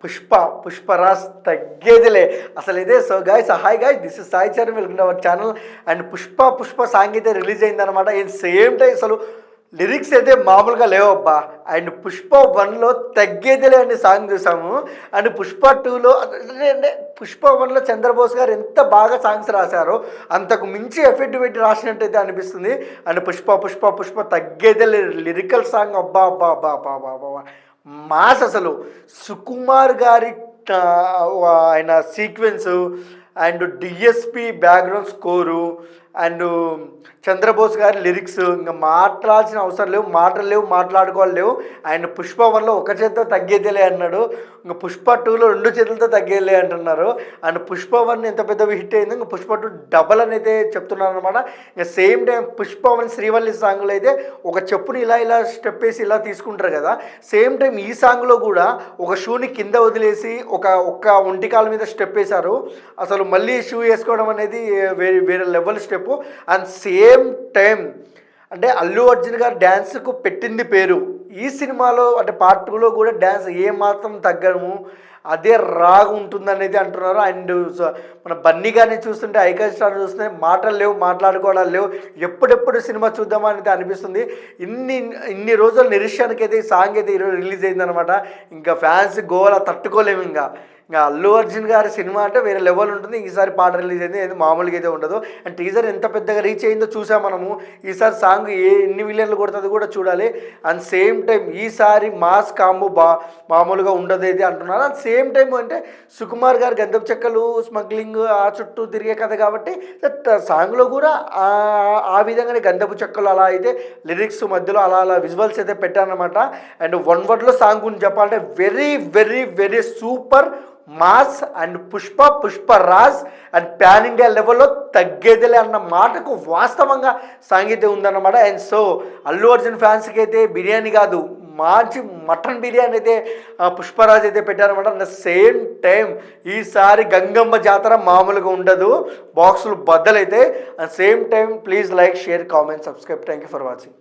పుష్పరాజ్ తగ్గేదిలే అసలు ఇదే. So guys, hi guys, this is Sai Charan, welcome to our channel. And Pushpa song అయితే release అయిందనమాట. In same time అసలు lyrics అయితే మామూలుగా లేవబ్బా. అండ్ పుష్ప 1లో తగ్గేదిలే అనే సాంగ్ చూసాము. అండ్ పుష్ప 2లో అంటే పుష్ప 1లో చంద్రబోస్ గారు ఎంత బాగా సాంగ్స్ రాశారో అంతకు మించి ఎఫెక్ట్ పెట్టి రాసినట్టయితే అనిపిస్తుంది. అండ్ పుష్ప తగ్గేదిలే లిరికల్ సాంగ్, అబ్బా అబ్బా అబ్బా అబ్బా అబ్బా అబ్బా మాస్. అసలు సుకుమార్ గారి ఆయన sequence and DSP background score and Chandrabose గారి లిరిక్స్ ఇంకా మాట్లాడాల్సిన అవసరం లేవు, మాటలు లేవు, మాట్లాడుకోవాలి లేవు. అండ్ పుష్ప 1లో ఒక చేతితో తగ్గేదేలే అన్నాడు, ఇంకా పుష్ప 2లో 2 చేతులతో తగ్గేలే అంటున్నారు. అండ్ పుష్ప 1 ఎంత పెద్ద హిట్ అయిందో ఇంకా పుష్ప 2 డబల్ అని అయితే చెప్తున్నారు అనమాట. ఇంకా సేమ్ టైం పుష్ప 1 శ్రీవల్లి సాంగ్లో అయితే ఒక చెప్పుని ఇలా స్టెప్ వేసి ఇలా తీసుకుంటారు కదా, సేమ్ టైం ఈ సాంగ్లో కూడా ఒక షూని కింద వదిలేసి ఒక్క ఒంటికాల మీద స్టెప్ వేశారు. అసలు మళ్ళీ షూ వేసుకోవడం అనేది వేరే level step. And same time అంటే అల్లు అర్జున్ గారు డ్యాన్స్కు పెట్టింది పేరు. ఈ సినిమాలో అంటే పార్ట్ 2లో కూడా డ్యాన్స్ ఏమాత్రం తగ్గము, అదే రాగా ఉంటుందనేది అంటున్నారు. అండ్ మన బన్నీ గారిని చూస్తుంటే, ఐకాన్ స్టార్ చూస్తుంటే మాటలు లేవు, మాట్లాడుకోవడాలు లేవు. ఎప్పుడెప్పుడు సినిమా చూద్దామని అనిపిస్తుంది. ఇన్ని రోజుల నిరీక్షణకి అయితే ఈ సాంగ్ అయితే ఈరోజు రిలీజ్ అయిందనమాట. ఇంకా ఫ్యాన్స్ గోల తట్టుకోలేము. ఇంకా అల్లు అర్జున్ గారి సినిమా అంటే వేరే లెవెల్ ఉంటుంది. ఈసారి పాట రిలీజ్ అయింది, ఏది మామూలుగా అయితే ఉండదు. అండ్ టీజర్ ఎంత పెద్దగా రీచ్ అయిందో చూసాం మనము. ఈసారి సాంగ్ ఎన్ని మిలియన్లు కొడుతుంది కూడా చూడాలి. అండ్ సేమ్ టైం ఈసారి మాస్ కాంబో మామూలుగా ఉండదు అయితే అంటున్నారు. అండ్ సేమ్ టైం అంటే సుకుమార్ గారు గంధపు చెక్కలు స్మగ్లింగ్ ఆ చుట్టూ తిరిగే కథ కాబట్టి సాంగ్లో కూడా ఆ విధంగానే గంధపు చెక్కలు అలా అయితే లిరిక్స్ మధ్యలో అలా విజువల్స్ అయితే పెట్టారనమాట. అండ్ వన్ వర్డ్లో సాంగ్ గురించి చెప్పాలంటే very very very super mass. And Pushparaj and pan India లెవెల్లో తగ్గేదిలే అన్న మాటకు వాస్తవంగా సాంగీత్యం ఉందన్నమాట. అండ్ సో అల్లు అర్జున్ ఫ్యాన్స్కి అయితే బిర్యానీ కాదు, మంచి మటన్ బిర్యానీ అయితే పుష్పరాజ్ అయితే పెట్టారనమాట. అట్ ద సేమ్ టైం ఈసారి గంగమ్మ జాతర మామూలుగా ఉండదు, బాక్సులు బద్దలైతే. At same time please like, share, comment, subscribe. Thank you for watching.